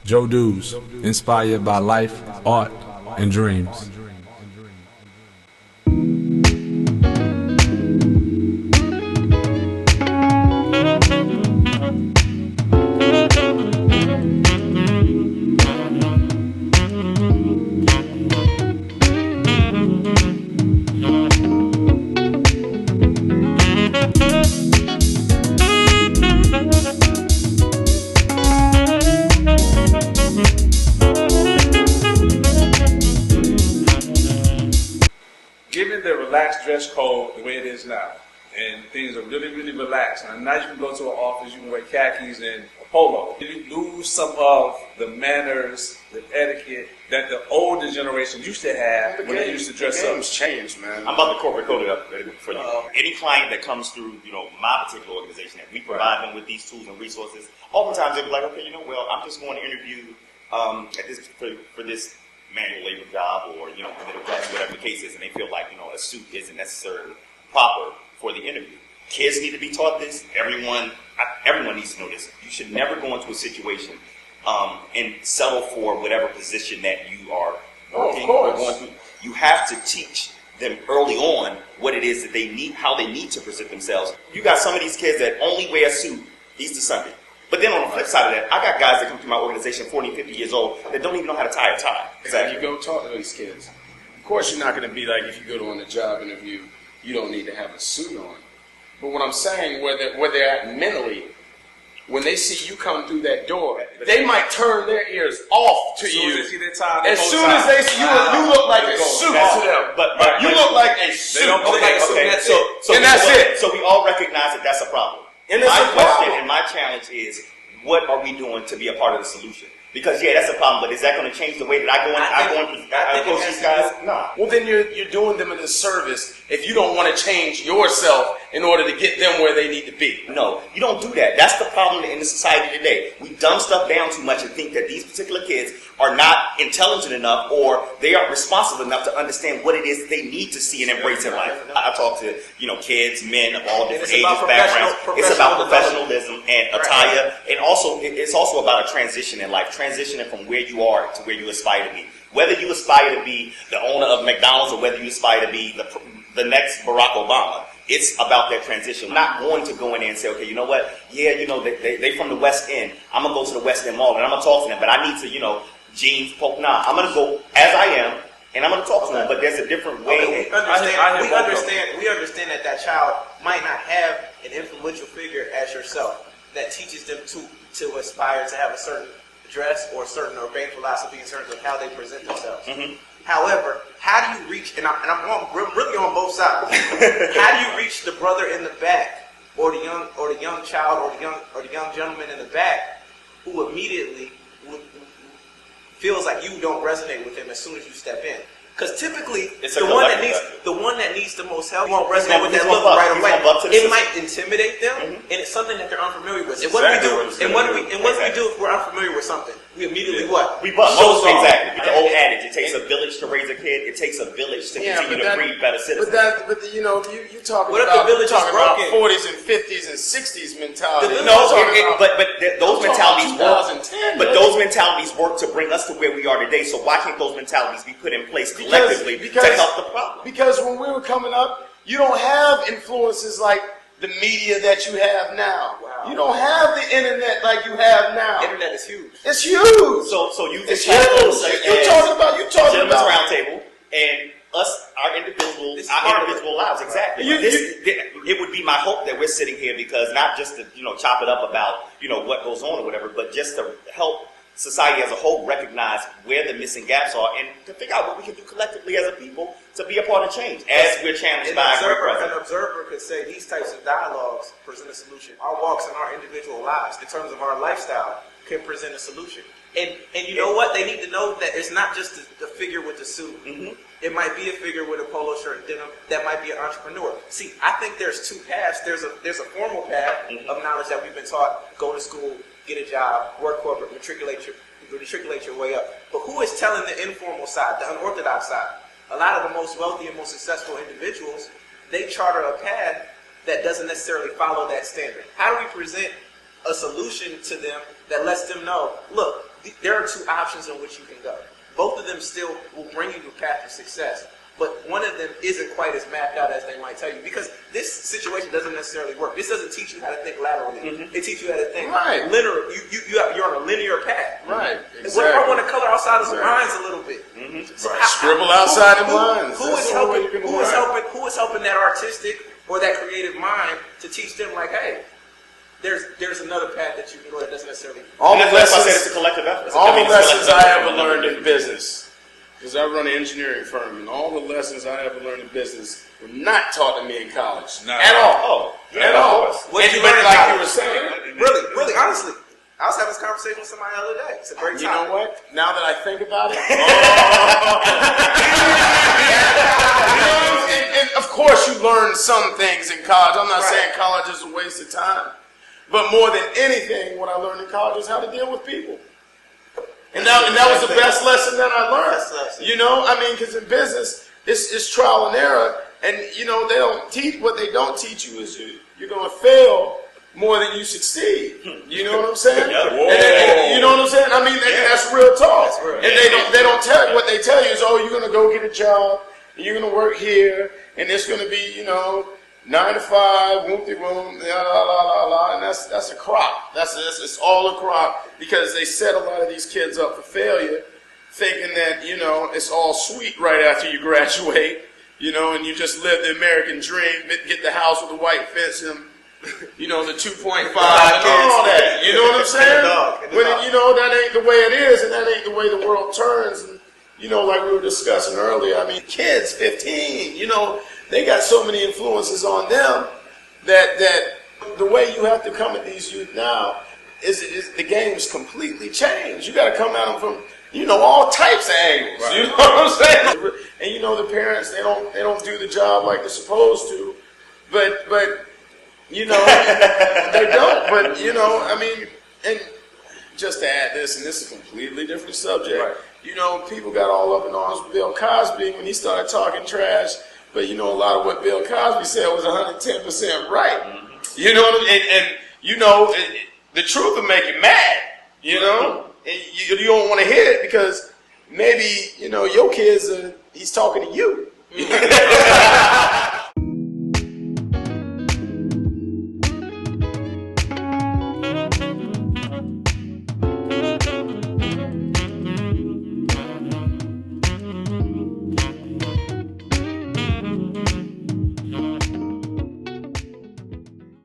Joe Dudes, inspired by life, art, and dreams. Given the relaxed dress code the way it is now, and things are really, really relaxed, and now you can go to an office, you can wear khakis and a polo. You lose some of the manners, the etiquette that the older generation used to have when they used to dress up. Game's changed, man. I'm about to corporate code it up for you. Any client that comes through, my particular organization, that we provide them with these tools and resources, oftentimes they'll be like, okay, I'm just going to interview for this manual labor job or, middle class, whatever the case is, and they feel like, a suit isn't necessarily proper for the interview. Kids need to be taught this. Everyone needs to know this. You should never go into a situation and settle for whatever position that you are working or going through. You have to teach them early on what it is that they need, how they need to present themselves. You got some of these kids that only wear a suit Easter Sunday. But then on the flip side of that, I got guys that come through my organization 40, 50 years old that don't even know how to tie a tie. Exactly. You go talk to these kids. Of course, you're not going to be like, if you go on a job interview, you don't need to have a suit on. But what I'm saying, where they're at mentally, when they see you come through that door, they might turn their ears off to you. As soon as they see you look like a suit to them. But you look like a suit. They don't look like a suit. And that's it. So we all recognize that that's a problem. And my question and my challenge is, what are we doing to be a part of the solution? Because that's a problem, but is that going to change the way that I approach these guys? No. Well, then you're doing them a disservice if you don't want to change yourself in order to get them where they need to be. No, you don't do that. That's the problem in the society today. We dumb stuff down too much and think that these particular kids are not intelligent enough or they aren't responsible enough to understand what it is they need to see and embrace in life. I talk to kids, men of all different ages, backgrounds. It's about professionalism and attire, and also it's also about a transition in life, transitioning from where you are to where you aspire to be. Whether you aspire to be the owner of McDonald's or whether you aspire to be the next Barack Obama, it's about that transition. I'm not going to go in there and say, okay, you know what? Yeah, they from the West End. I'm going to go to the West End Mall and I'm going to talk to them, but I need to, jeans, poke. Nah, I'm going to go as I am and I'm going to talk to them, but there's a different way. Okay, we understand that child might not have an influential figure as yourself that teaches them to aspire to have a certain dress or a certain urbane philosophy in terms of how they present themselves. Mm-hmm. However, how do you reach, and I'm really on both sides, how do you reach the brother in the back or the young child or the young gentleman in the back who immediately feels like you don't resonate with him as soon as you step in? Because typically, the one that needs the most help won't resonate with that look right away. It might intimidate them, and it's something that they're unfamiliar with. And what do we do? And what do we do if we're unfamiliar with something? We immediately what? We bust. Exactly. The old adage: it takes a village to raise a kid. It takes a village to continue to breed better citizens. You talking about 40s and 50s and 60s mentality. But those mentalities work. But those mentalities work to bring us to where we are today. So why can't those mentalities be put in place collectively to help the problem? Because when we were coming up, you don't have influences like the media that you have now. Wow. You don't have the internet like you have now. Internet is huge. It's huge. So you it's huge. You talking about Roundtable and us, our individual lives. Exactly. It would be my hope that we're sitting here because not just to chop it up about what goes on or whatever, but just to help society as a whole recognize where the missing gaps are and to figure out what we can do collectively as a people to be a part of change as we're challenged by our great president. An observer could say these types of dialogues present a solution. Our walks and our individual lives, in terms of our lifestyle, can present a solution. And you know what? They need to know that it's not just the figure with the suit. Mm-hmm. It might be a figure with a polo shirt and denim that might be an entrepreneur. See, I think there's two paths. There's a formal path of knowledge that we've been taught: go to school, get a job, work corporate, matriculate your way up. But who is telling the informal side, the unorthodox side? A lot of the most wealthy and most successful individuals, they charter a path that doesn't necessarily follow that standard. How do we present a solution to them that lets them know, look, there are two options in which you can go. Both of them still will bring you to a path of success, but one of them isn't quite as mapped out as they might tell you, because this situation doesn't necessarily work. This doesn't teach you how to think laterally. It teaches you how to think linear. You're on a linear path. Right. Exactly. What if I want to color outside of the lines a little bit? So Scribble outside the lines. Who is helping that artistic or that creative mind to teach them, like, hey, there's another path that you can go that doesn't necessarily. All the lessons, it's a collective effort. All the lessons I ever learned in business, because I run an engineering firm, and all the lessons I ever learned in business were not taught to me in college at all. At all. What did you But learn in like college? you were saying, Really, honestly, I was having this conversation with somebody the other day. It's a great you topic. know what? Now that I think about it, and of course you learn some things in college. I'm not saying college is a waste of time. But more than anything, what I learned in college is how to deal with people. And that was the best lesson that I learned. You know, I mean, because in business, it's trial and error. And, you know, they don't teach, what they don't teach you is you're going to fail more than you succeed. You know what I'm saying? And you know what I'm saying? I mean, that's real talk. That's real. And they don't tell you, what they tell you is, oh, you're going to go get a job, and you're going to work here, and it's going to be, you know, 9 to 5, whoop-de-whoop, la la la la, and that's a crop. It's all a crop, because they set a lot of these kids up for failure, thinking that, you know, it's all sweet right after you graduate, you know, and you just live the American dream, get the house with the white fence and, you know, the 2.5 and all that. You know what I'm saying? When you know that ain't the way it is, and that ain't the way the world turns. And, you know, like we were discussing earlier, I mean, kids, 15, you know, they got so many influences on them that the way you have to come at these youth now is the game's completely changed. You got to come at them from, you know, all types of angles. Right. You know what I'm saying? And you know, the parents, they don't do the job like they're supposed to, but you know, they don't. But you know, I mean, and just to add this, and this is a completely different subject. Right. You know, people got all up in arms with Bill Cosby when he started talking trash. But you know, a lot of what Bill Cosby said was 110% right. Mm-hmm. You know what I mean? And you know, the truth will make you mad. You know, and you don't want to hear it, because maybe, you know, your kids he's talking to you.